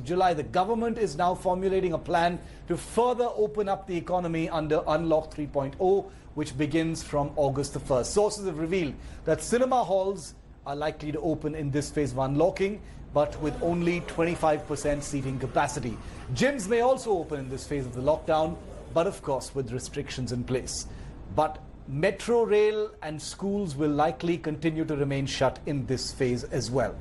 July, the government is now formulating a plan to further open up the economy under Unlock 3.0, which begins from August the 1st. Sources have revealed that cinema halls are likely to open in this phase of unlocking, but with only 25% seating capacity. Gyms may also open in this phase of the lockdown, but of course with restrictions in place. But metro rail and schools will likely continue to remain shut in this phase as well.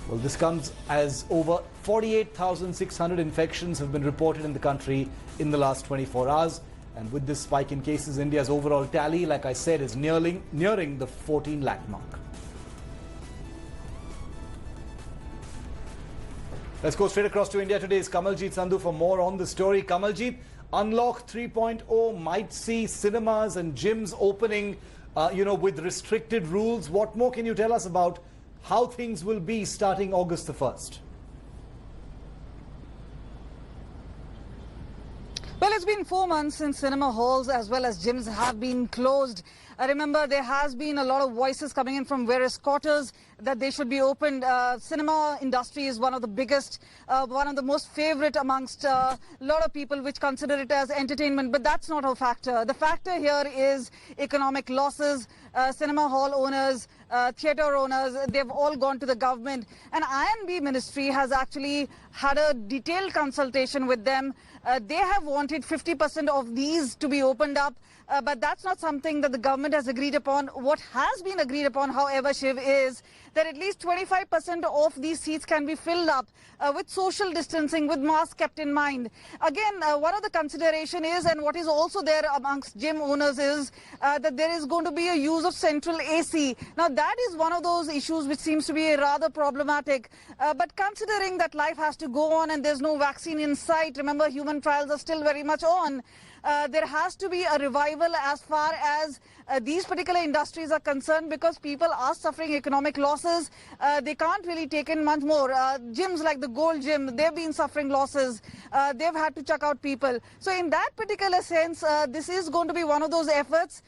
Well, this comes as over 48,600 infections have been reported in the country in the last 24 hours. And with this spike in cases, India's overall tally, like I said, is nearing the 14 lakh mark. Let's go straight across to India Today's Kamaljeet Sandhu for more on the story. Kamaljeet, Unlock 3.0 might see cinemas and gyms opening, with restricted rules. What more can you tell us about how things will be starting August the 1st? Well, it's been 4 months since cinema halls as well as gyms have been closed. I remember there has been a lot of voices coming in from various quarters that they should be opened. Cinema industry is one of the biggest, one of the most favorite amongst a lot of people which consider it as entertainment. But that's not a factor. The factor here is economic losses. Cinema hall owners, theatre owners, they've all gone to the government. And INB ministry has actually had a detailed consultation with them. They have wanted 50% of these to be opened up. But that's not something that the government has agreed upon. What has been agreed upon, however, Shiv, is that at least 25% of these seats can be filled up with social distancing, with masks kept in mind. Again, one of the consideration is, and what is also there amongst gym owners is that there is going to be a use of central AC. Now, that is one of those issues which seems to be rather problematic. But considering that life has to go on and there's no vaccine in sight, remember, human trials are still very much on. There has to be a revival as far as these particular industries are concerned, because people are suffering economic losses. They can't really take in much more. Gyms like the Gold Gym, they've been suffering losses. They've had to chuck out people. So in that particular sense, this is going to be one of those efforts.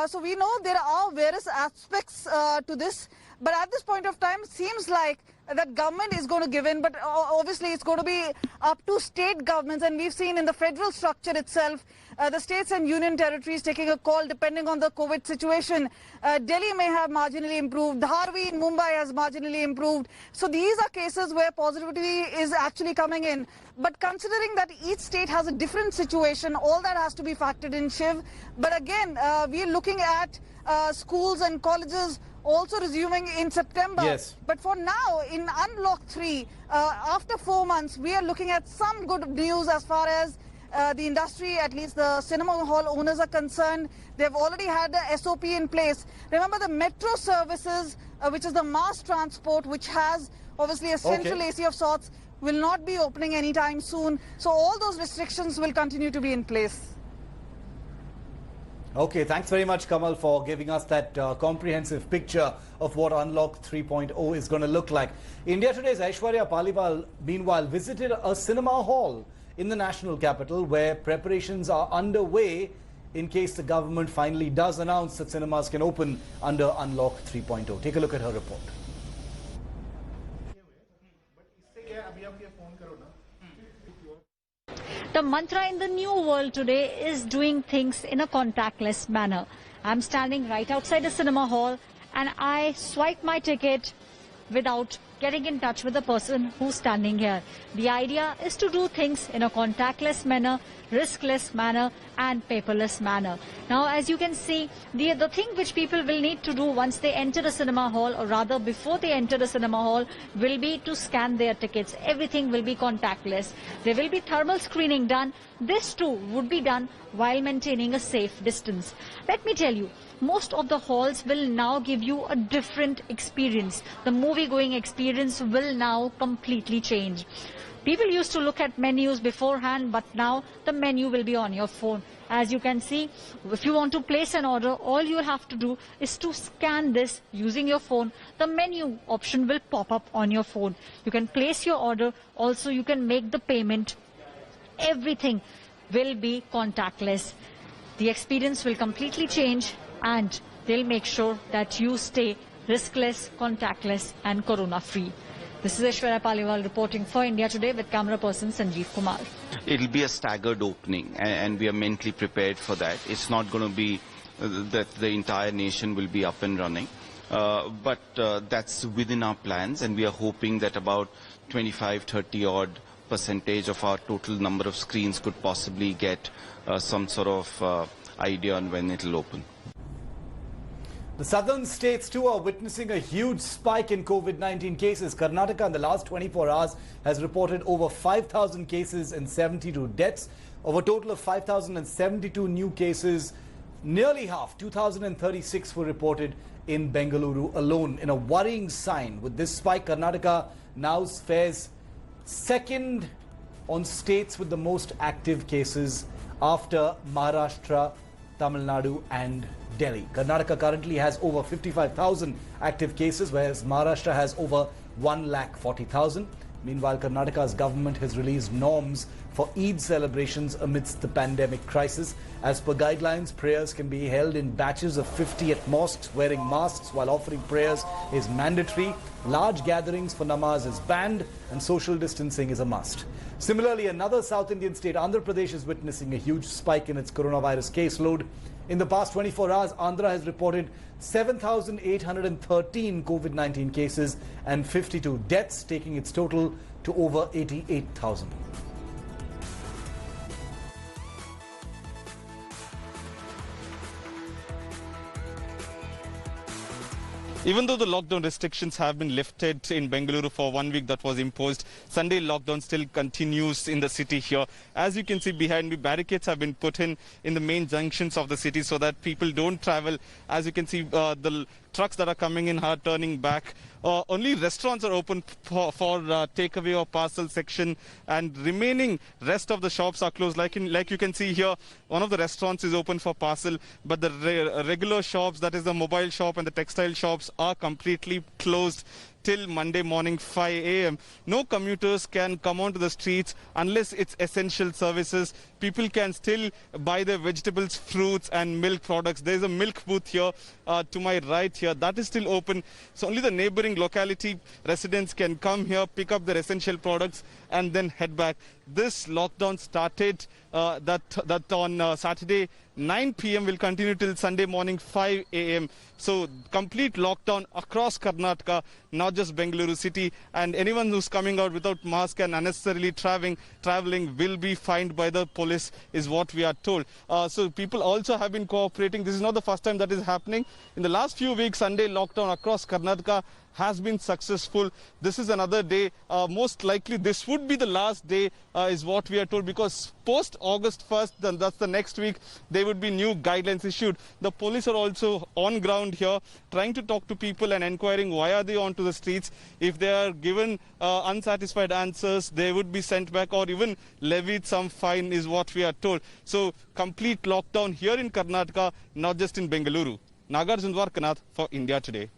So we know there are various aspects to this. But at this point of time, it seems like that government is going to give in, but obviously it's going to be up to state governments. And we've seen in the federal structure itself, the states and union territories taking a call depending on the COVID situation. Delhi may have marginally improved. Dharvi in Mumbai has marginally improved. So these are cases where positivity is actually coming in. But considering that each state has a different situation, all that has to be factored in, Shiv. But again, we are looking at schools and colleges also resuming in September. Yes. But for now, in Unlock 3, after 4 months, we are looking at some good news as far as the industry, at least the cinema hall owners are concerned. They've already had the SOP in place. Remember, the metro services, which is the mass transport, which has obviously a central AC of sorts, will not be opening anytime soon. So all those restrictions will continue to be in place. Okay, thanks very much, Kamal, for giving us that comprehensive picture of what Unlock 3.0 is going to look like. India Today's Aishwarya Paliwal, meanwhile, visited a cinema hall in the national capital where preparations are underway in case the government finally does announce that cinemas can open under Unlock 3.0. Take a look at her report. The mantra in the new world today is doing things in a contactless manner. I'm standing right outside the cinema hall and I swipe my ticket without getting in touch with the person who's standing here. The idea is to do things in a contactless manner, riskless manner and paperless manner. Now, as you can see, the thing which people will need to do once they enter the cinema hall, or rather before they enter the cinema hall, will be to scan their tickets. Everything will be contactless. There will be thermal screening done. This too would be done while maintaining a safe distance. Let me tell you, most of the halls will now give you a different experience. The movie-going experience will now completely change. People used to look at menus beforehand, but now the menu will be on your phone. As you can see, if you want to place an order, all you have to do is to scan this using your phone. The menu option will pop up on your phone. You can place your order. Also, you can make the payment. Everything will be contactless. The experience will completely change, and they'll make sure that you stay riskless, contactless and corona-free. This is Aishwarya Paliwal reporting for India Today with camera person Sanjeev Kumar. It'll be a staggered opening, and we are mentally prepared for that. It's not going to be that the entire nation will be up and running. But that's within our plans, and we are hoping that about 25-30 odd percentage of our total number of screens could possibly get some sort of idea on when it will open. The southern states too are witnessing a huge spike in COVID-19 cases. Karnataka in the last 24 hours has reported over 5,000 cases and 72 deaths. Of a total of 5,072 new cases, nearly half, 2,036 were reported in Bengaluru alone. In a worrying sign, with this spike, Karnataka now fares second on states with the most active cases after Maharashtra, Tamil Nadu and Delhi. Karnataka currently has over 55,000 active cases, whereas Maharashtra has over 1,40,000. Meanwhile, Karnataka's government has released norms for Eid celebrations amidst the pandemic crisis. As per guidelines, prayers can be held in batches of 50 at mosques. Wearing masks while offering prayers is mandatory. Large gatherings for namaz is banned, and social distancing is a must. Similarly, another South Indian state, Andhra Pradesh, is witnessing a huge spike in its coronavirus caseload. In the past 24 hours, Andhra has reported 7,813 COVID-19 cases and 52 deaths, taking its total to over 88,000. Even though the lockdown restrictions have been lifted in Bengaluru for 1 week that was imposed, Sunday lockdown still continues in the city here. As you can see behind me, barricades have been put in the main junctions of the city so that people don't travel. As you can see, the trucks that are coming in are turning back. Only restaurants are open for takeaway or parcel section, and remaining rest of the shops are closed. Like you can see here, one of the restaurants is open for parcel, but the regular shops, that is the mobile shop and the textile shops, are completely closed till Monday morning 5 a.m. No commuters can come onto the streets unless it's essential services. People can still buy their vegetables, fruits and milk products. There's a milk booth here to my right here. That is still open. So only the neighboring locality residents can come here, pick up their essential products and then head back. This lockdown started that on Saturday 9 p.m. will continue till Sunday morning 5 a.m. So complete lockdown across Karnataka, not just Bengaluru city, and anyone who's coming out without mask and unnecessarily traveling will be fined by the police, is what we are told. So people also have been cooperating. This is not the first time that is happening. In the last few weeks, Sunday lockdown across Karnataka has been successful. This is another day. Most likely this would be the last day, is what we are told, because post August 1st, then that's the next week, there would be new guidelines issued. The police are also on ground here trying to talk to people and inquiring why are they onto the streets. If they are given unsatisfied answers, they would be sent back or even levied some fine, is what we are told. So complete lockdown here in Karnataka, not just in Bengaluru. Nagarjun Dwarkanath for India Today.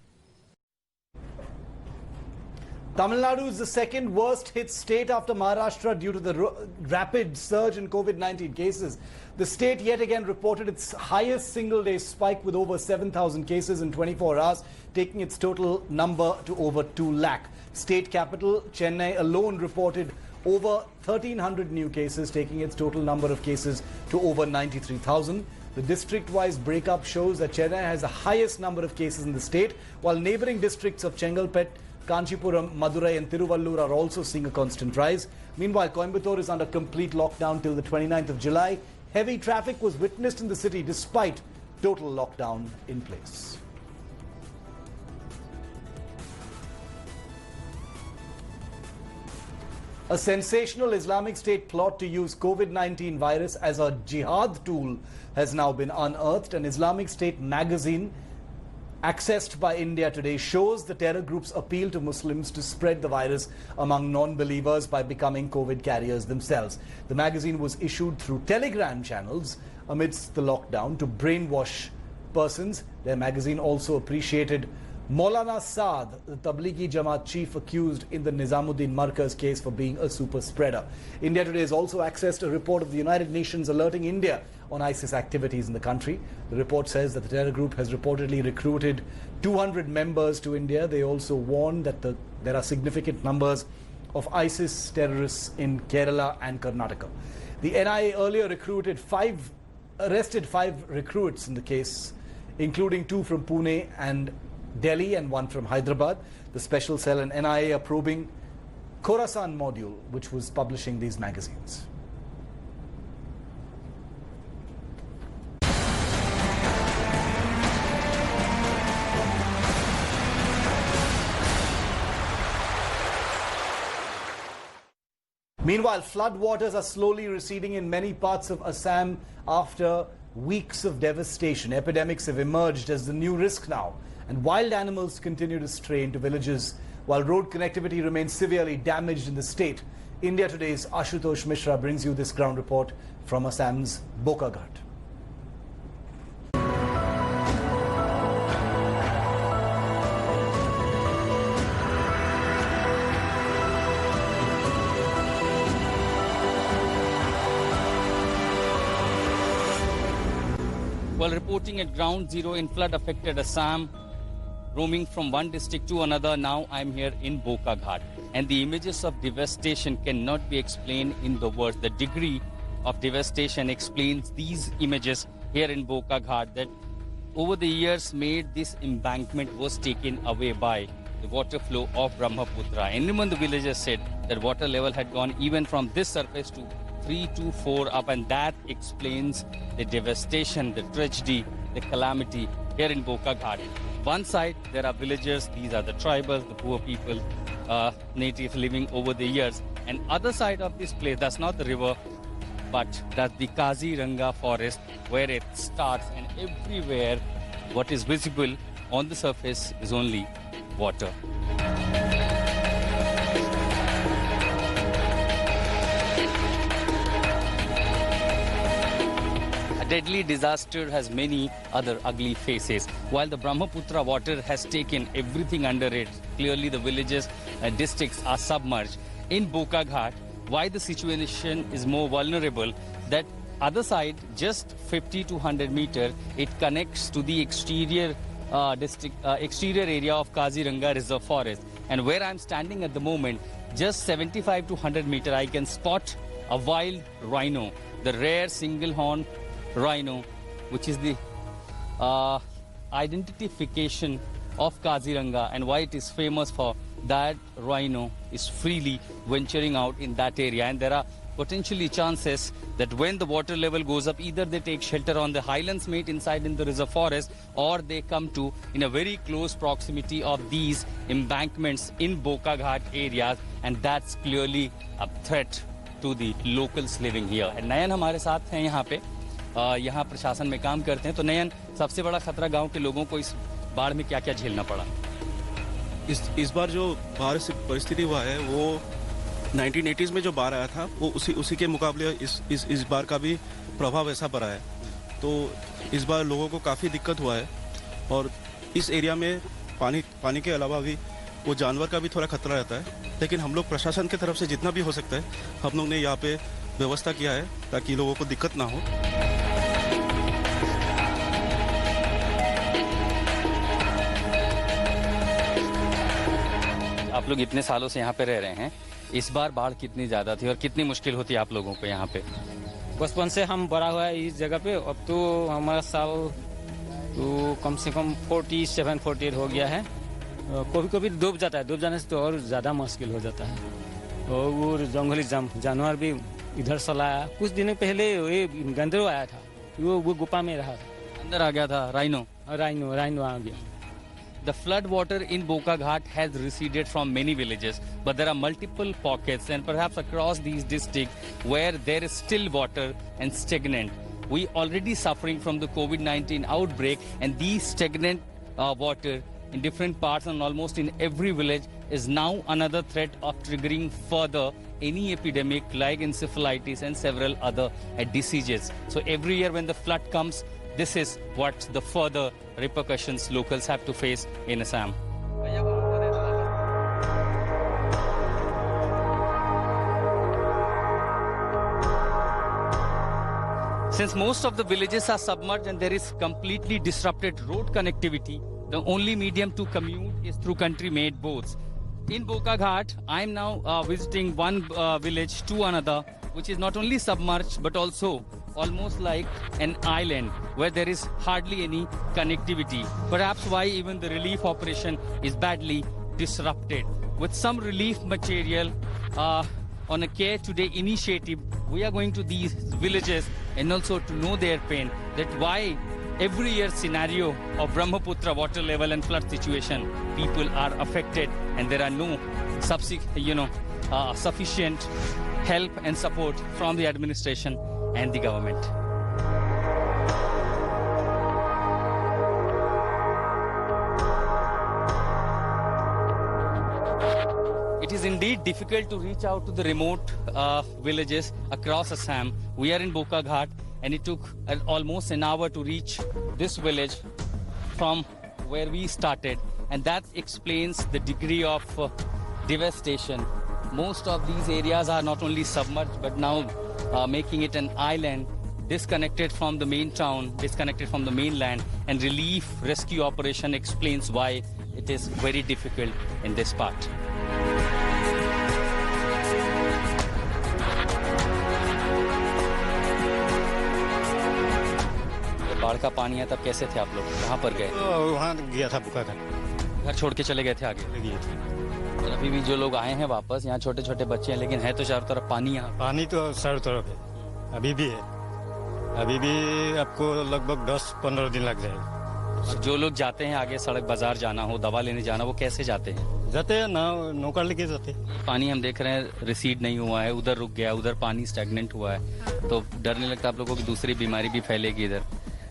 Tamil Nadu is the second worst hit state after Maharashtra due to the rapid surge in COVID-19 cases. The state yet again reported its highest single-day spike with over 7,000 cases in 24 hours, taking its total number to over 2 lakh. State capital Chennai alone reported over 1,300 new cases, taking its total number of cases to over 93,000. The district-wise breakup shows that Chennai has the highest number of cases in the state, while neighboring districts of Chengalpet, Kanchipuram, Madurai and Tiruvallur are also seeing a constant rise. Meanwhile, Coimbatore is under complete lockdown till the 29th of July. Heavy traffic was witnessed in the city despite total lockdown in place. A sensational Islamic State plot to use COVID-19 virus as a jihad tool has now been unearthed. An Islamic State magazine accessed by India Today shows the terror group's appeal to Muslims to spread the virus among non-believers by becoming COVID carriers themselves. The magazine was issued through Telegram channels amidst the lockdown to brainwash persons. Their magazine also appreciated Maulana Saad, the Tablighi Jamaat chief accused in the Nizamuddin Markaz case for being a super spreader. India Today has also accessed a report of the United Nations alerting India on ISIS activities in the country. The report says that the terror group has reportedly recruited 200 members to India. They also warn that there are significant numbers of ISIS terrorists in Kerala and Karnataka. The NIA earlier arrested five recruits in the case, including 2 from Pune and Delhi and 1 from Hyderabad. The special cell and NIA are probing Khorasan module, which was publishing these magazines. Meanwhile, flood waters are slowly receding in many parts of Assam after weeks of devastation. Epidemics have emerged as the new risk now, and wild animals continue to stray into villages while road connectivity remains severely damaged in the state. India Today's Ashutosh Mishra brings you this ground report from Assam's Bokaghat. While reporting at ground zero in flood-affected Assam, roaming from one district to another, now I'm here in Bokaghat. And the images of devastation cannot be explained in the words. The degree of devastation explains these images here in Bokaghat, that over the years made this embankment was taken away by the water flow of Brahmaputra. Anyone the villagers said that water level had gone even from this surface to 3 to 4 up, and that explains the devastation, the tragedy, the calamity here in Bokaghat. One side, there are villagers, these are the tribals, the poor people, natives living over the years. And other side of this place, that's not the river, but that's the Kaziranga forest where it starts, and everywhere what is visible on the surface is only water. A deadly disaster has many other ugly faces. While the Brahmaputra water has taken everything under it, clearly the villages and districts are submerged. In Bokaghat, why the situation is more vulnerable, that other side, just 50 to 100 meters, it connects to the exterior exterior area of Kaziranga Reserve Forest. And where I'm standing at the moment, just 75 to 100 meters, I can spot a wild rhino, the rare single horn rhino, which is the identification of Kaziranga, and why it is famous for that rhino is freely venturing out in that area. And there are potentially chances that when the water level goes up, either they take shelter on the highlands made inside in the reserve forest, or they come to in a very close proximity of these embankments in Bokaghat areas, and that's clearly a threat to the locals living here. And Nayan हमारे साथ हैं यहाँ पे, यहाँ प्रशासन में काम करते हैं. तो नयन, सबसे बड़ा खतरा गांव के लोगों को इस बाढ़ में क्या-क्या झेलना पड़ा? इस बार जो बाढ़ से परिस्थिति हुआ है वो 1980s में जो बाढ़ आया था वो उसी के मुकाबले इस बार का भी प्रभाव ऐसा पड़ा है. तो इस बार लोगों को काफ़ी दिक्कत हुआ है, और इस एरिया में पानी के अलावा भी वो जानवर का भी थोड़ा खतरा रहता है. लेकिन हम लोग प्रशासन की तरफ से जितना भी हो सकता है हम लोग ने यहाँ पे व्यवस्था किया है ताकि लोगों को दिक्कत ना हो. आप लोग इतने सालों से यहाँ पे रह रहे हैं, इस बार बाढ़ कितनी ज्यादा थी और कितनी मुश्किल होती है आप लोगों को यहाँ पे? बचपन से हम बड़ा हुआ है इस जगह पे. अब तो हमारा साल तो कम से कम 47-48 हो गया है. कभी कभी डूब जाता है, डूब जाने से तो और ज़्यादा मुश्किल हो जाता है. और वो जंगली जानवर भी इधर चला आया. कुछ दिन पहले ये गंदरो आया था, वो गुफा में रहा था, अंदर आ गया था. राइनो आ गया. The flood water in Bokaghat has receded from many villages, but there are multiple pockets and perhaps across these districts where there is still water and stagnant. We already suffering from the COVID-19 outbreak, and these stagnant water in different parts and almost in every village is now another threat of triggering further any epidemic like encephalitis and several other diseases. So every year when the flood comes, this is what the further repercussions locals have to face in Assam. Since most of the villages are submerged and there is completely disrupted road connectivity, the only medium to commute is through country-made boats. In Boka Ghat, I am now visiting one village to another, which is not only submerged but also almost like an island where there is hardly any connectivity. Perhaps why even the relief operation is badly disrupted. With some relief material on a Care Today initiative, we are going to these villages and also to know their pain, that why every year scenario of Brahmaputra water level and flood situation, people are affected and there are no sufficient help and support from the administration and the government. It is indeed difficult to reach out to the remote villages across Assam. We are in Boka Ghat and it took almost an hour to reach this village from where we started, and that explains the degree of devastation. Most of these areas are not only submerged but now making it an island, disconnected from the main town, disconnected from the mainland, and relief rescue operation explains why it is very difficult in this part. बाढ़ का पानी है, तब कैसे थे आप लोग? कहाँ पर गए? वहाँ गया था बुका घाट। घर छोड़ के चले गए थे आगे? गए थे। और अभी भी जो लोग आए हैं वापस, यहाँ छोटे छोटे बच्चे हैं, लेकिन है तो चारों तरफ पानी। यहाँ पानी तो चारों तरफ है, अभी भी है। अभी भी आपको लगभग 10-15 दिन लग जाएगा। जो लोग जाते हैं आगे सड़क बाजार जाना हो, दवा लेने जाना, वो कैसे जाते हैं? जाते हैं नौका लेके जाते। पानी हम देख रहे हैं रिसीड नहीं हुआ है, उधर रुक गया, उधर पानी स्टैग्नेंट हुआ है, तो डर नहीं लगता आप लोगों की दूसरी बीमारी भी फैलेगी इधर?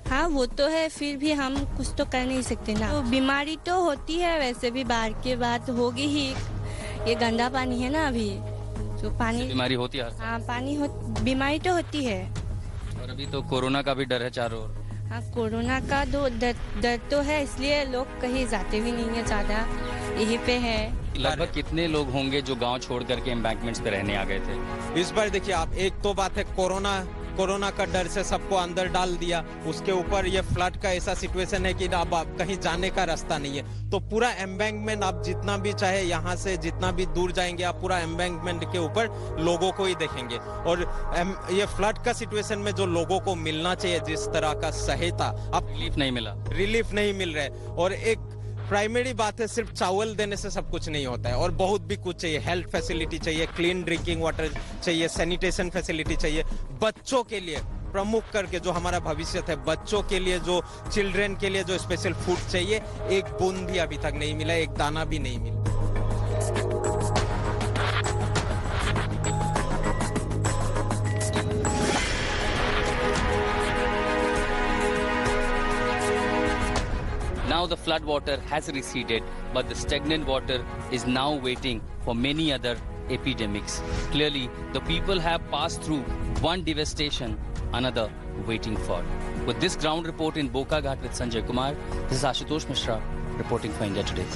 हाँ वो तो है, फिर भी हम कुछ तो कर नहीं सकते ना। तो बीमारी तो होती है, वैसे भी बाढ़ के बाद होगी ही। ये गंदा पानी है ना अभी, तो पानी बीमारी होती है। हाँ बीमारी तो होती है। और अभी तो कोरोना का भी डर है चारों ओर। हाँ कोरोना का डर तो है, इसलिए लोग कहीं जाते भी नहीं है ज्यादा, यहीं पे है। लगभग कितने लोग होंगे जो गांव छोड़ करके एम्बैंकमेंट्स पे रहने आ गए थे? इस बार देखिए आप, एक तो बात है कोरोना का डर से सबको अंदर डाल दिया, उसके ऊपर ये फ्लड का ऐसा सिचुएशन है कि अब आप कहीं जाने का रास्ता नहीं है, तो पूरा एम्बैंकमेंट आप जितना भी चाहे यहाँ से जितना भी दूर जाएंगे, आप पूरा एम्बैंकमेंट के ऊपर लोगों को ही देखेंगे। और ये फ्लड का सिचुएशन में जो लोगों को मिलना चाहिए जिस तरह का सहायता, अब रिलीफ नहीं मिला, रिलीफ नहीं मिल रहा है। और एक प्राइमरी बात है, सिर्फ चावल देने से सब कुछ नहीं होता है, और बहुत भी कुछ चाहिए। हेल्थ फैसिलिटी चाहिए, क्लीन ड्रिंकिंग वाटर चाहिए, सैनिटेशन फैसिलिटी चाहिए। बच्चों के लिए प्रमुख करके जो हमारा भविष्य है, बच्चों के लिए, जो चिल्ड्रन के लिए जो स्पेशल फूड चाहिए, एक बूंद भी अभी तक नहीं मिला, एक दाना भी नहीं मिला। Now the flood water has receded, but the stagnant water is now waiting for many other epidemics. Clearly, the people have passed through one devastation, another waiting for. With this ground report in Boka Ghat with Sanjay Kumar, this is Ashutosh Mishra reporting for India Today.